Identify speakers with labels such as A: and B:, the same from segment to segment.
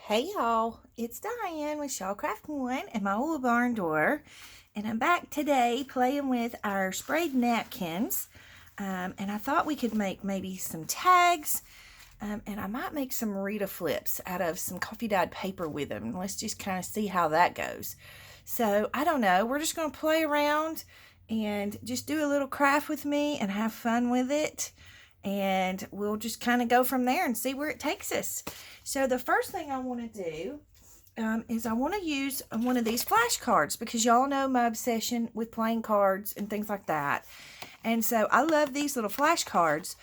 A: Hey y'all, it's Diane with Shawcraft One and my old barn door, and I'm back today playing with our sprayed napkins. And I thought we could make maybe some tags, and I might make some Rita flips out of some coffee dyed paper with them. Let's just kind of see how that goes. So I don't know, we're just going to play around and just do a little craft with me and have fun with it. And we'll just kind of go from there and see where it takes us. So the first thing I want to do is I want to use one of these flashcards because y'all know my obsession with playing cards and things like that. And so I love these little flashcards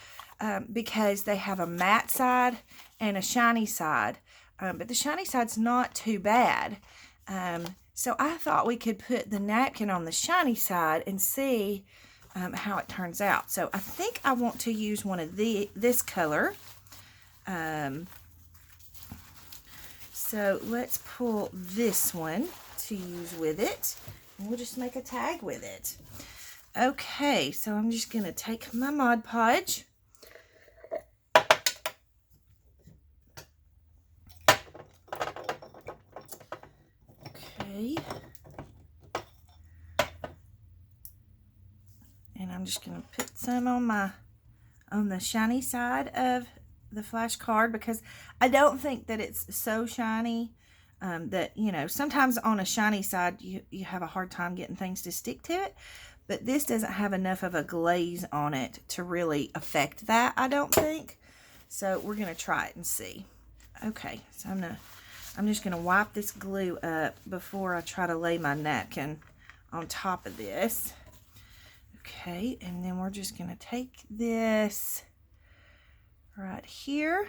A: because they have a matte side and a shiny side. But the shiny side's not too bad. So I thought we could put the napkin on the shiny side and see how it turns out. So I think I want to use one of this color. So let's pull this one to use with it. And we'll just make a tag with it. Okay, so I'm just going to take my Mod Podge. Okay. And I'm just going to put some on the shiny side of the flashcard because I don't think that it's so shiny that, you know, sometimes on a shiny side you have a hard time getting things to stick to it, but this doesn't have enough of a glaze on it to really affect that, I don't think. So we're going to try it and see. Okay, so I'm just going to wipe this glue up before I try to lay my napkin on top of this. Okay, and then we're just going to take this right here,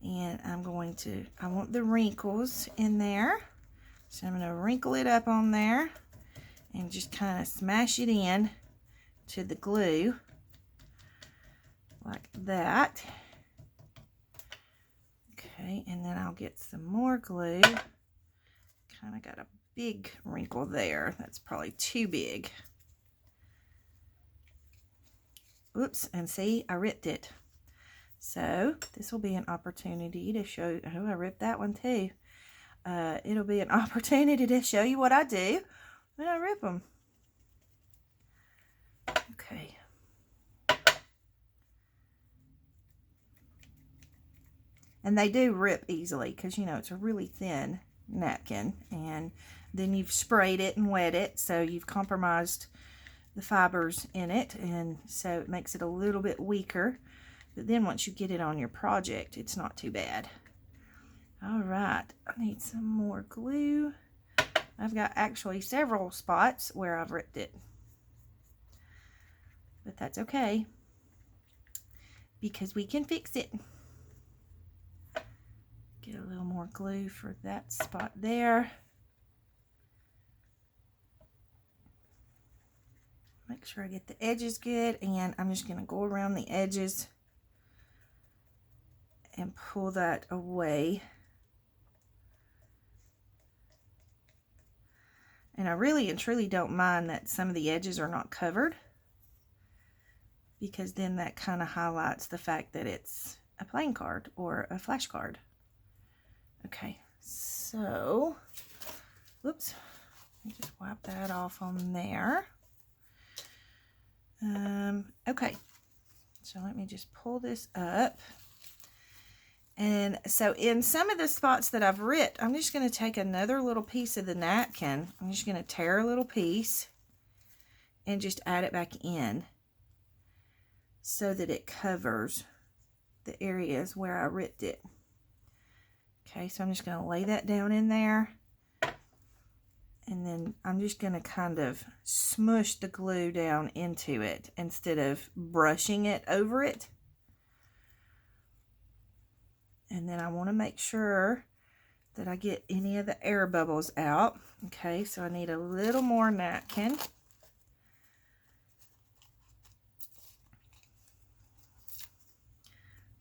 A: and I want the wrinkles in there, so I'm going to wrinkle it up on there and just kind of smash it in to the glue like that. Okay, and then I'll get some more glue. Kind of got a big wrinkle there. That's probably too big. Oops, and see, I ripped it. So this will be an opportunity to show, oh, I ripped that one too. It'll be an opportunity to show you what I do when I rip them. Okay. And they do rip easily because, you know, it's a really thin napkin. And then you've sprayed it and wet it, so you've compromised the fibers in it, and so it makes it a little bit weaker. But then once you get it on your project, it's not too bad. All right, I need some more glue. I've got actually several spots where I've ripped it, but that's okay because we can fix it. Get a little more glue for that spot there. Make sure I get the edges good, and I'm just going to go around the edges and pull that away. And I really and truly don't mind that some of the edges are not covered, because then that kind of highlights the fact that it's a playing card or a flash card. Okay, so, whoops, let me just wipe that off on there. Okay, so let me just pull this up. And so in some of the spots that I've ripped, I'm just going to take another little piece of the napkin. I'm just going to tear a little piece and just add it back in so that it covers the areas where I ripped it. Okay, so I'm just going to lay that down in there. And then I'm just going to kind of smush the glue down into it instead of brushing it over it. And then I want to make sure that I get any of the air bubbles out. Okay, so I need a little more napkin.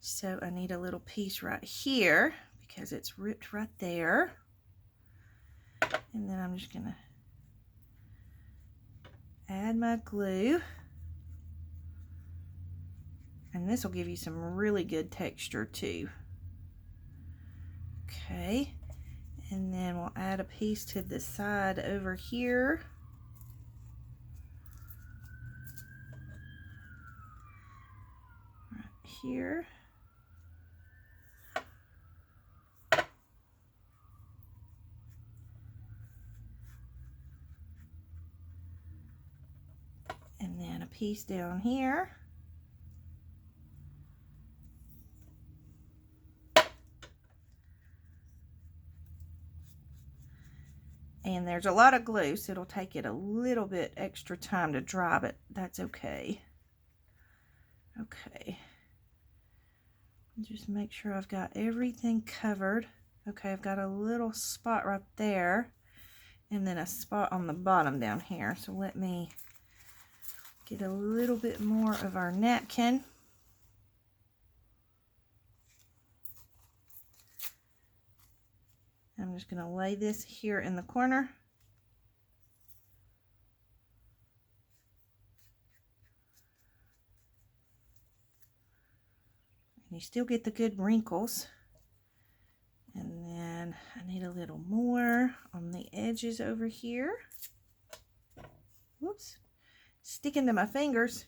A: So I need a little piece right here because it's ripped right there. And then I'm just going to add my glue. And this will give you some really good texture too. Okay, and then we'll add a piece to the side over here. Right here. And then a piece down here. And there's a lot of glue, so it'll take it a little bit extra time to dry, but that's okay. Okay. Just make sure I've got everything covered. Okay, I've got a little spot right there, and then a spot on the bottom down here. So let me get a little bit more of our napkin. I'm just going to lay this here in the corner. And you still get the good wrinkles. And then I need a little more on the edges over here. Whoops. Sticking to my fingers.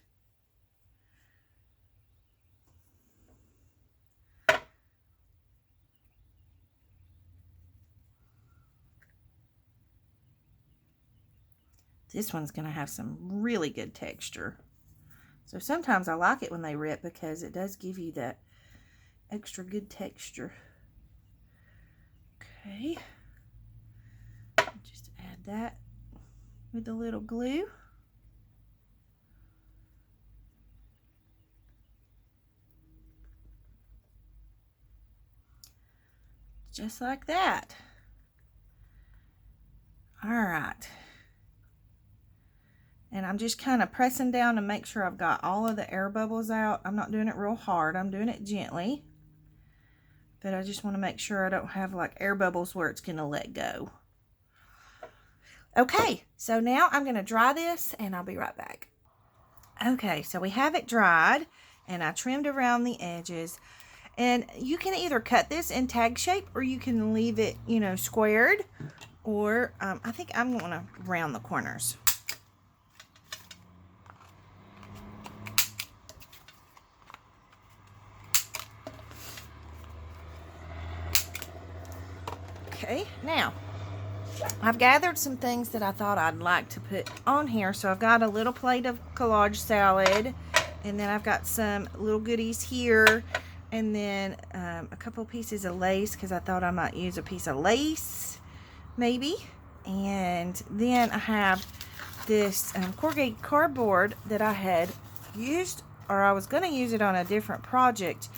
A: This one's going to have some really good texture. So sometimes I like it when they rip because it does give you that extra good texture. Okay. Just add that with a little glue. Just like that. All right. And I'm just kind of pressing down to make sure I've got all of the air bubbles out. I'm not doing it real hard. I'm doing it gently. But I just want to make sure I don't have like air bubbles where it's going to let go. Okay, so now I'm going to dry this and I'll be right back. Okay, so we have it dried and I trimmed around the edges. And you can either cut this in tag shape or you can leave it, you know, squared. Or I think I'm going to round the corners. Okay, now I've gathered some things that I thought I'd like to put on here. So I've got a little plate of collage salad, and then I've got some little goodies here, and then a couple pieces of lace because I thought I might use a piece of lace maybe. And then I have this corrugated cardboard that I had used, or I was going to use it on a different project,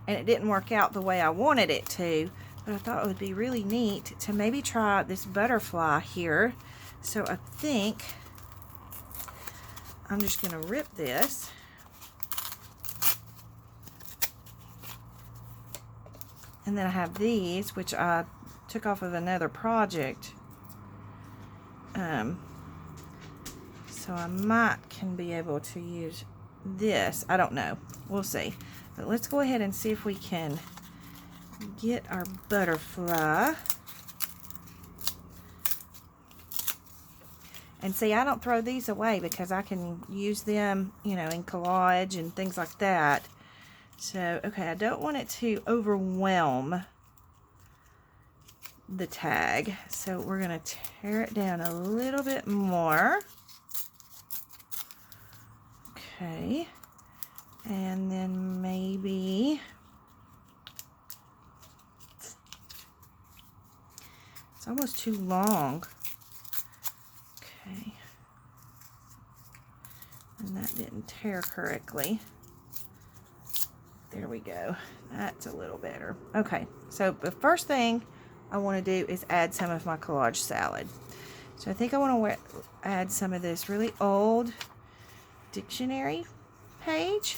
A: and it didn't work out the way I wanted it to. But I thought it would be really neat to maybe try this butterfly here. So I think I'm just going to rip this. And then I have these, which I took off of another project. So I can be able to use this. I don't know. We'll see. But let's go ahead and see if we can get our butterfly. And see, I don't throw these away because I can use them, you know, in collage and things like that. So, okay, I don't want it to overwhelm the tag. So we're going to tear it down a little bit more. Okay. And then maybe it's almost too long. Okay. And that didn't tear correctly. There we go. That's a little better. Okay, so the first thing I want to do is add some of my collage salad. So I think I want to add some of this really old dictionary page.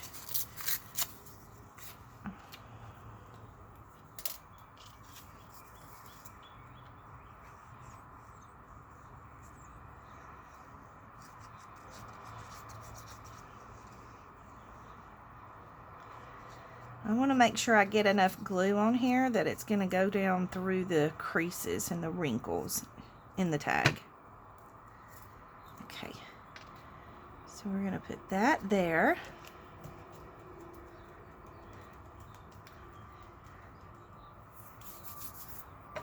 A: I want to make sure I get enough glue on here that it's going to go down through the creases and the wrinkles in the tag. Okay, so we're going to put that there.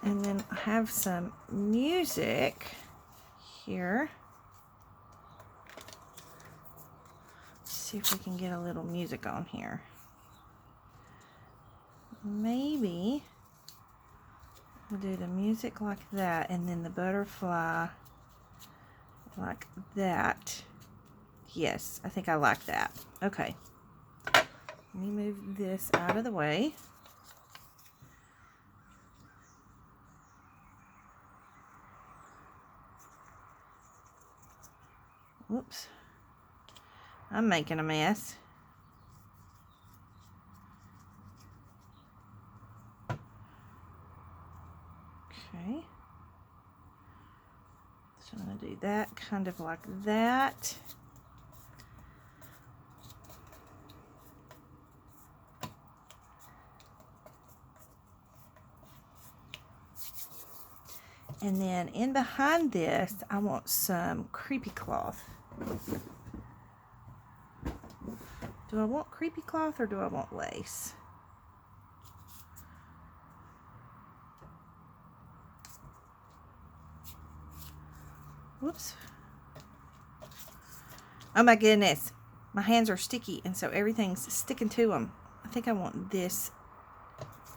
A: And then I have some music here. Let's see if we can get a little music on here. Maybe we'll do the music like that, and then the butterfly like that. Yes, I think I like that. Okay. Let me move this out of the way. Whoops. I'm making a mess. Okay. So I'm going to do that kind of like that. And then in behind this, I want some creepy cloth. Do I want creepy cloth or do I want lace? Whoops. Oh my goodness. My hands are sticky and so everything's sticking to them. I think I want this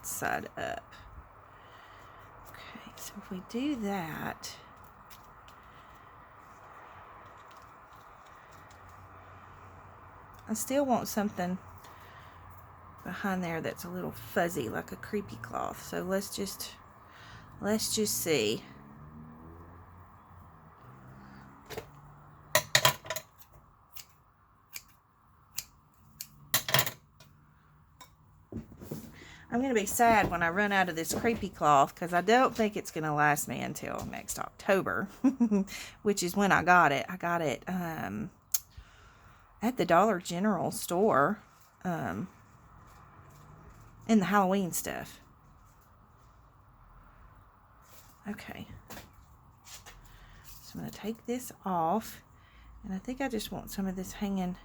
A: side up. Okay, so if we do that, I still want something behind there that's a little fuzzy, like a creepy cloth. So let's just see. I'm going to be sad when I run out of this creepy cloth because I don't think it's going to last me until next October, which is when I got it. I got it at the Dollar General store in the Halloween stuff. Okay. So I'm going to take this off, and I think I just want some of this hanging.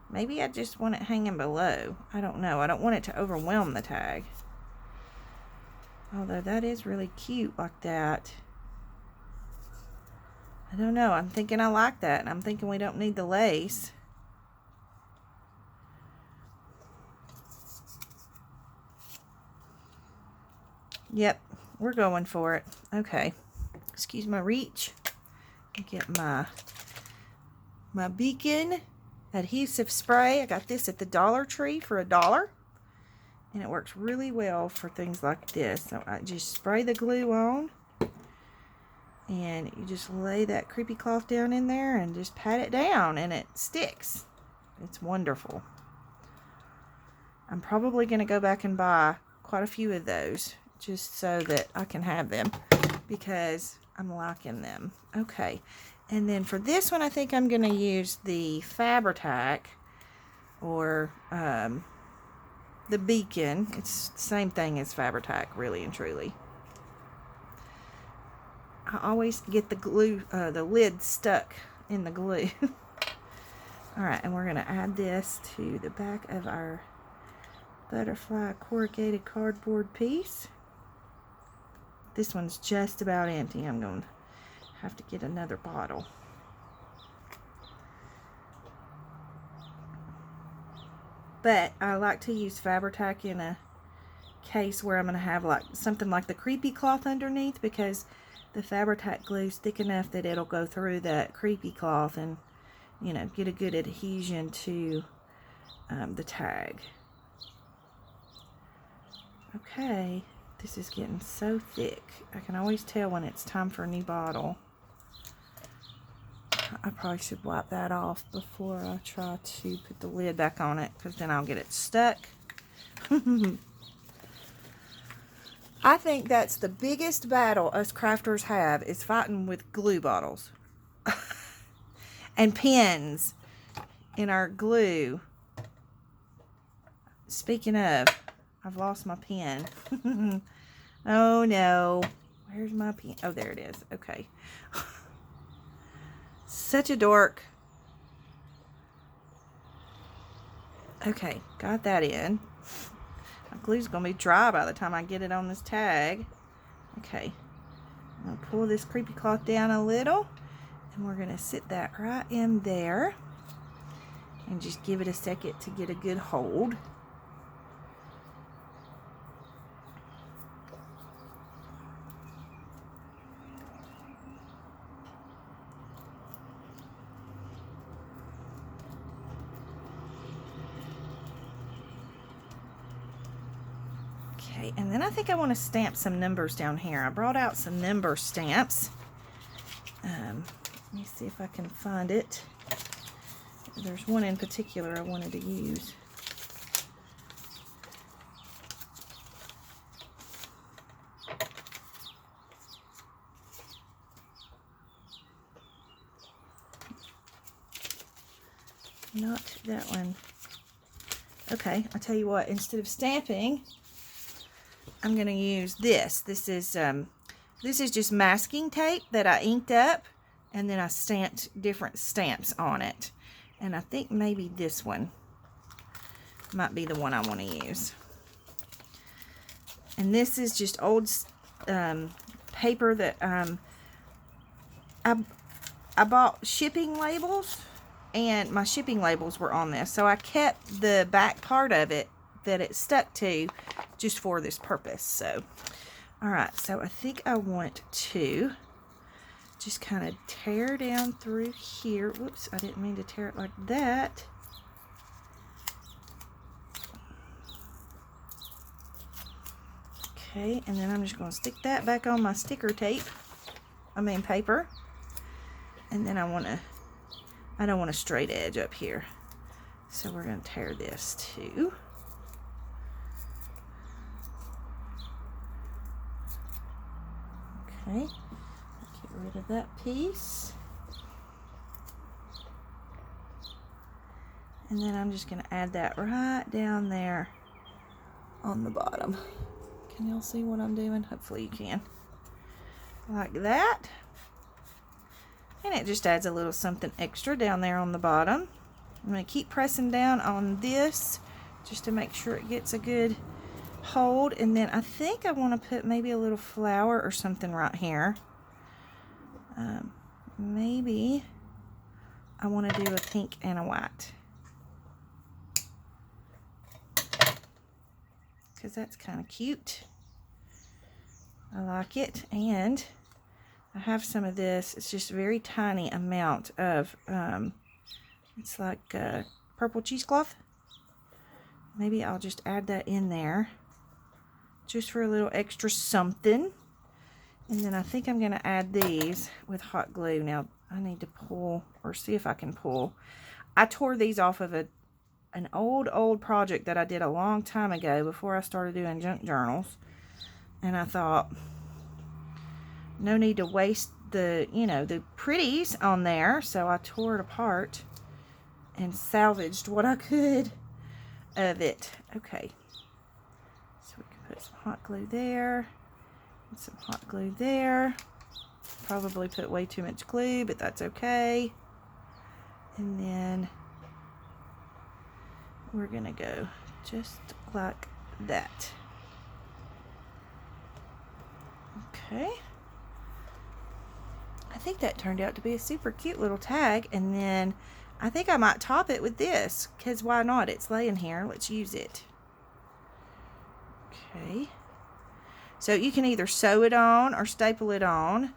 A: Maybe I just want it hanging below. I don't know. I don't want it to overwhelm the tag. Although that is really cute like that. I don't know. I'm thinking I like that. And I'm thinking we don't need the lace. Yep. We're going for it. Okay. Excuse my reach. Get my beacon adhesive spray. I got this at the Dollar Tree for $1, and it works really well for things like this. So I just spray the glue on, and you just lay that creepy cloth down in there and just pat it down, and it sticks. It's wonderful. I'm probably going to go back and buy quite a few of those just so that I can have them because I'm liking them. Okay. And then for this one, I think I'm going to use the Fabri-Tac or the Beacon. It's the same thing as Fabri-Tac, really and truly. I always get the glue, the lid stuck in the glue. Alright, and we're going to add this to the back of our butterfly corrugated cardboard piece. This one's just about empty. I'm going to have to get another bottle. But I like to use Fabri-Tac in a case where I'm going to have like something like the creepy cloth underneath, because the Fabri-Tac glue is thick enough that it'll go through that creepy cloth and, you know, get a good adhesion to the tag. Okay, this is getting so thick. I can always tell when it's time for a new bottle. I probably should wipe that off before I try to put the lid back on it, because then I'll get it stuck. I think that's the biggest battle us crafters have, is fighting with glue bottles and pins in our glue. speaking of, I've lost my pen. Oh no. Where's my pen? Oh, there it is. Okay. Such a dork. Okay, got that in. My glue's going to be dry by the time I get it on this tag. Okay. I'm going to pull this creepy cloth down a little. And we're going to sit that right in there. And just give it a second to get a good hold. Okay, and then I think I want to stamp some numbers down here. I brought out some number stamps. Let me see if I can find it. There's one in particular I wanted to use. Not that one. Okay, I'll tell you what, instead of stamping, I'm going to use this. This is just masking tape that I inked up, and then I stamped different stamps on it. And I think maybe this one might be the one I want to use. And this is just old paper that I bought shipping labels, and my shipping labels were on this. So I kept the back part of it that it stuck to just for this purpose. So, alright, so I think I want to just kind of tear down through here. Whoops, I didn't mean to tear it like that. Okay, and then I'm just going to stick that back on my sticker tape. Paper. And then I don't want a straight edge up here. So we're going to tear this too. Okay, get rid of that piece. And then I'm just going to add that right down there on the bottom. Can y'all see what I'm doing? Hopefully you can. Like that. And it just adds a little something extra down there on the bottom. I'm going to keep pressing down on this just to make sure it gets a good hold. And then I think I want to put maybe a little flower or something right here. Maybe I want to do a pink and a white, because that's kind of cute. I like it. And I have some of this. It's just a very tiny amount of it's like purple cheesecloth. Maybe I'll just add that in there just for a little extra something. And then I think I'm going to add these with hot glue. Now I need to pull, or see if I can pull. I tore these off of an old project that I did a long time ago before I started doing junk journals. And I thought, no need to waste the pretties on there. So I tore it apart and salvaged what I could of it. Okay. So we can put some hot glue there. And some hot glue there. Probably put way too much glue, but that's okay. And then we're gonna go just like that. Okay. I think that turned out to be a super cute little tag. And then I think I might top it with this, because why not? It's laying here. Let's use it. Okay. So you can either sew it on or staple it on.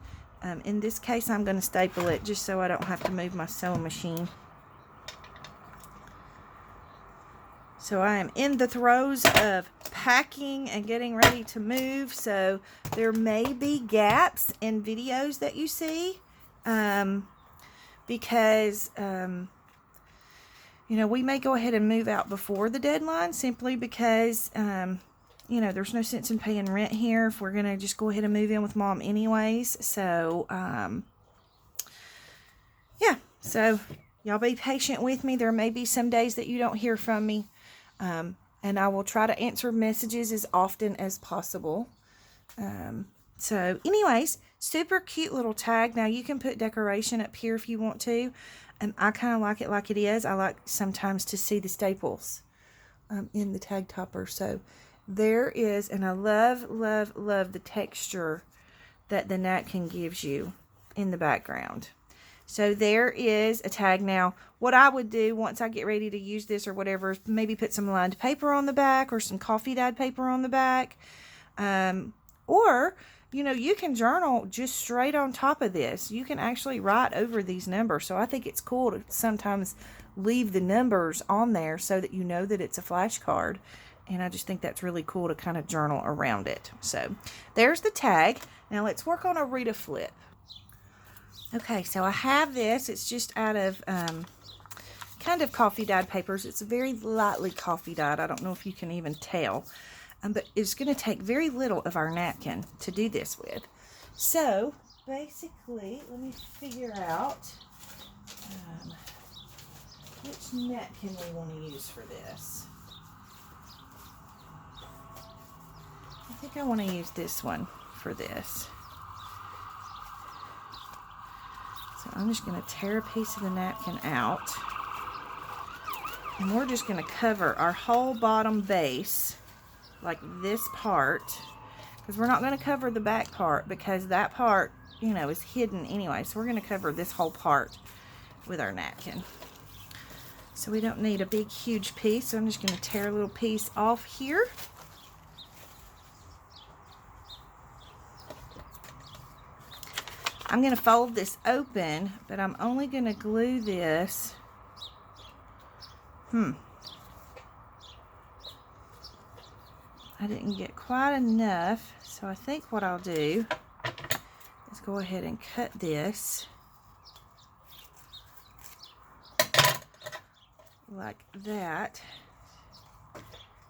A: In this case, I'm going to staple it just so I don't have to move my sewing machine. So I am in the throes of packing and getting ready to move. So there may be gaps in videos that you see. Because, we may go ahead and move out before the deadline, simply because, there's no sense in paying rent here if we're going to just go ahead and move in with Mom anyways. So, yeah. So, y'all be patient with me. There may be some days that you don't hear from me. and I will try to answer messages as often as possible. So anyways, super cute little tag. Now you can put decoration up here if you want to. I kind of like it like it is. I like sometimes to see the staples in the tag topper. So there is, and I love, love, love the texture that the napkin gives you in the background. So there is a tag. Now, what I would do once I get ready to use this or whatever, is maybe put some lined paper on the back or some coffee dyed paper on the back. Or, you know, you can journal just straight on top of this. You can actually write over these numbers. So I think it's cool to sometimes leave the numbers on there so that you know that it's a flashcard. And I just think that's really cool to kind of journal around it. So there's the tag. Now let's work on a Rita flip. Okay, so I have this. It's just out of kind of coffee dyed papers. It's very lightly coffee dyed. I don't know if you can even tell. But it's going to take very little of our napkin to do this with. So basically, let me figure out which napkin we want to use for this. I think I want to use this one for this. So I'm just going to tear a piece of the napkin out. And we're just going to cover our whole bottom base, like this part, because we're not going to cover the back part because that part, you know, is hidden anyway. So we're going to cover this whole part with our napkin. So we don't need a big, huge piece. So I'm just going to tear a little piece off here. I'm going to fold this open, but I'm only going to glue this. I didn't get quite enough, so I think what I'll do is go ahead and cut this like that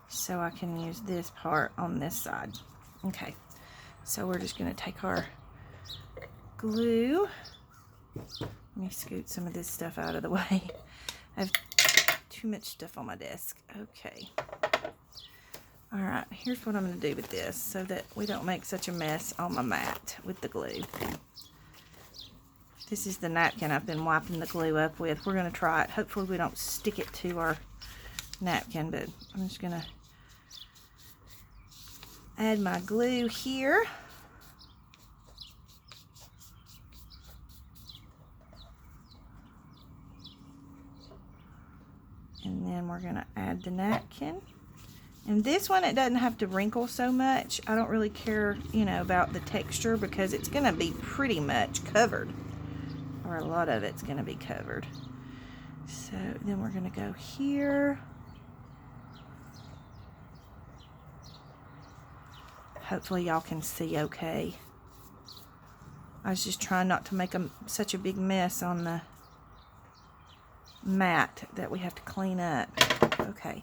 A: so I can use this part on this side. Okay, so we're just going to take our glue. Let me scoot some of this stuff out of the way. I have too much stuff on my desk. Okay. All right, here's what I'm going to do with this so that we don't make such a mess on my mat with the glue. This is the napkin I've been wiping the glue up with. We're going to try it. Hopefully we don't stick it to our napkin, but I'm just going to add my glue here. And then we're going to add the napkin. And this one, it doesn't have to wrinkle so much. I don't really care, you know, about the texture because it's going to be pretty much covered. Or a lot of it's going to be covered. So then we're going to go here. Hopefully y'all can see okay. I was just trying not to make such a big mess on the mat that we have to clean up. Okay.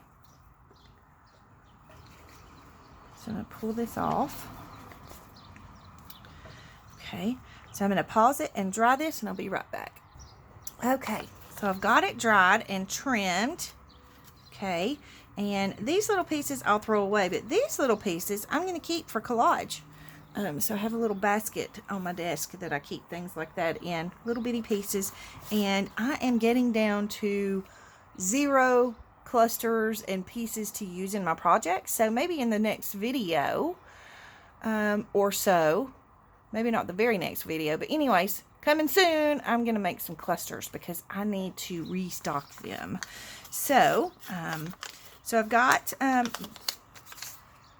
A: So I'm going to pull this off. Okay. So I'm going to pause it and dry this and I'll be right back. Okay. So I've got it dried and trimmed. Okay. And these little pieces I'll throw away, but these little pieces I'm going to keep for collage. So I have a little basket on my desk that I keep things like that in, little bitty pieces. And I am getting down to 0 clusters and pieces to use in my project. So maybe in the next video or so, maybe not the very next video, but anyways, coming soon, I'm going to make some clusters because I need to restock them. So,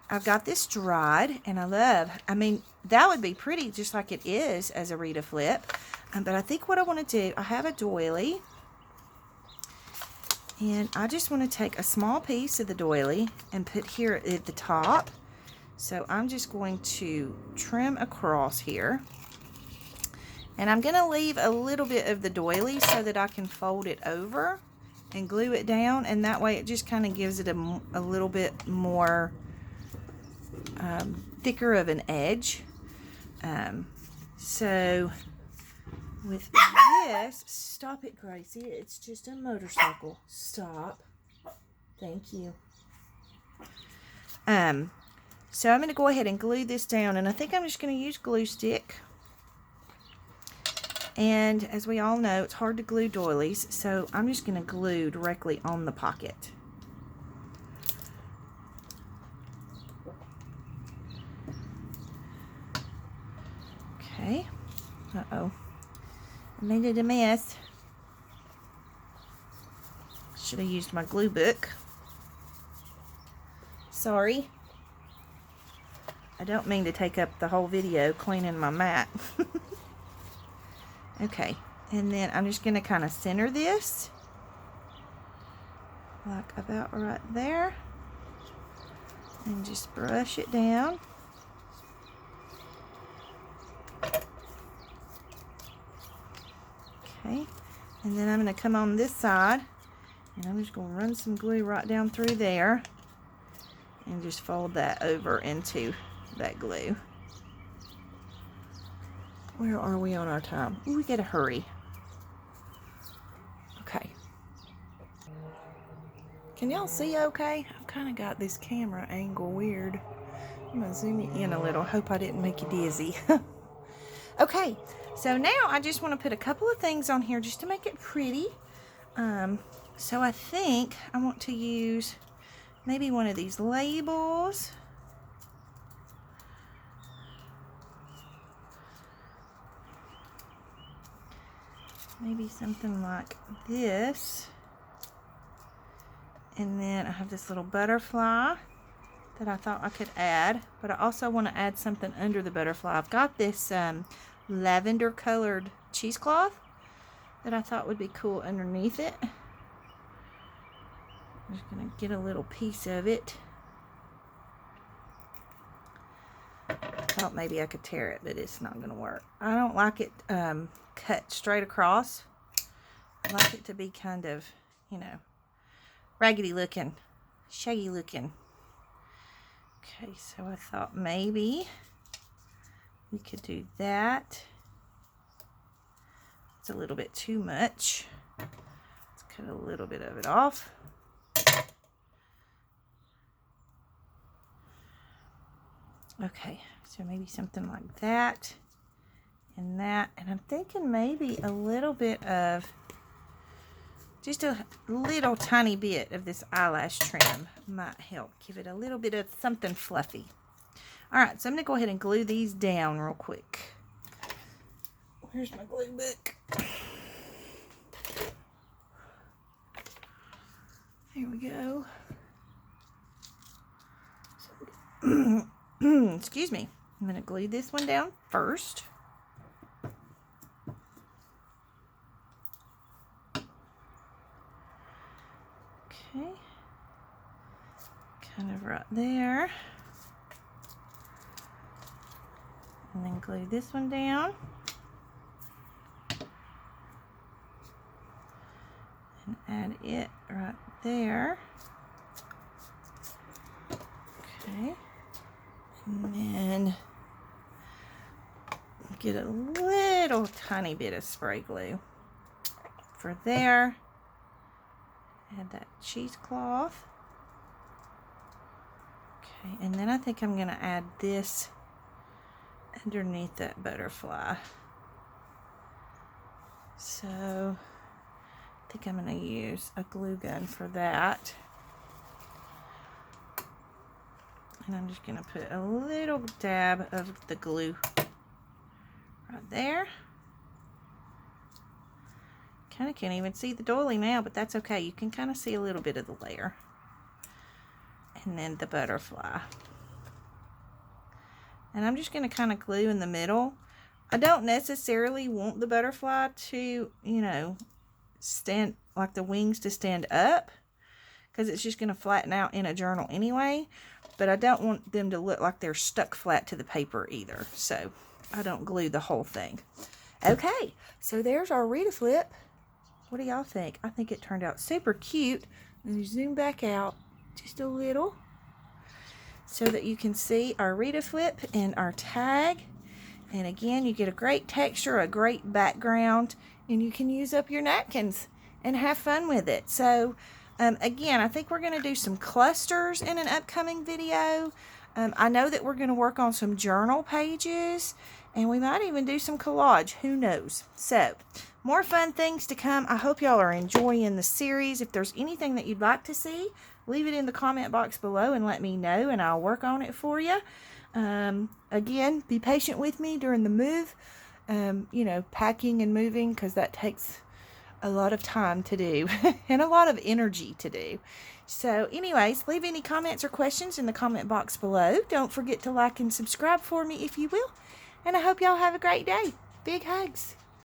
A: I've got this dried, and I mean, that would be pretty just like it is as a Rita flip. But I think what I want to do, I have a doily, and I just want to take a small piece of the doily and put here at the top. So I'm just going to trim across here. And I'm going to leave a little bit of the doily so that I can fold it over and glue it down. And that way it just kind of gives it a little bit more thicker of an edge. So with this, stop it, Gracie. It's just a motorcycle. Stop. Thank you. So I'm going to go ahead and glue this down, and I think I'm just going to use glue stick. And as we all know, it's hard to glue doilies, so I'm just going to glue directly on the pocket. Okay. Uh-oh. I made it a mess. Should have used my glue book. Sorry. I don't mean to take up the whole video cleaning my mat. Okay, and then I'm just going to kind of center this, like about right there, and just brush it down. Okay, and then I'm going to come on this side, and I'm just going to run some glue right down through there, and just fold that over into that glue. Where are we on our time? Ooh, we gotta hurry. Okay. Can y'all see okay? I've kind of got this camera angle weird. I'm gonna zoom it in a little. Hope I didn't make you dizzy. Okay, so now I just want to put a couple of things on here just to make it pretty. So I think I want to use maybe one of these labels. Maybe something like this. And then I have this little butterfly that I thought I could add, but I also want to add something under the butterfly. I've got this lavender colored cheesecloth that I thought would be cool underneath it. I'm just going to get a little piece of it. I thought maybe I could tear it, but it's not going to work. I don't like it cut straight across. I like it to be kind of, you know, raggedy looking, shaggy looking. Okay, so I thought maybe we could do that. It's a little bit too much. Let's cut a little bit of it off. Okay, so maybe something like that and that. And I'm thinking maybe a little bit of, just a little tiny bit of this eyelash trim might help give it a little bit of something fluffy. All right, so I'm going to go ahead and glue these down real quick. Where's my glue book? Here we go. Excuse me. I'm going to glue this one down first. Okay. Kind of right there. And then glue this one down. And add it right there. Okay. And then get a little tiny bit of spray glue for there. Add that cheesecloth. Okay, and then I think I'm going to add this underneath that butterfly. So I think I'm going to use a glue gun for that. And I'm just going to put a little dab of the glue right there. Kind of can't even see the doily now, but that's okay. You can kind of see a little bit of the layer. And then the butterfly. And I'm just going to kind of glue in the middle. I don't necessarily want the butterfly to, you know, stand, like the wings to stand up, because it's just going to flatten out in a journal anyway. But I don't want them to look like they're stuck flat to the paper either. So I don't glue the whole thing. Okay, so there's our Rita flip. What do y'all think? I think it turned out super cute. Let me zoom back out just a little so that you can see our Rita flip and our tag. And again, you get a great texture, a great background, and you can use up your napkins and have fun with it. So Again, I think we're going to do some clusters in an upcoming video. I know that we're going to work on some journal pages, and we might even do some collage. Who knows? So, more fun things to come. I hope y'all are enjoying the series. If there's anything that you'd like to see, leave it in the comment box below and let me know, and I'll work on it for you. Again, be patient with me during the move. You know, packing and moving, because that takes a lot of time to do and a lot of energy to do. So anyways, leave any comments or questions in the comment box below. Don't forget to like and subscribe for me if you will. And I hope y'all have a great day. Big hugs.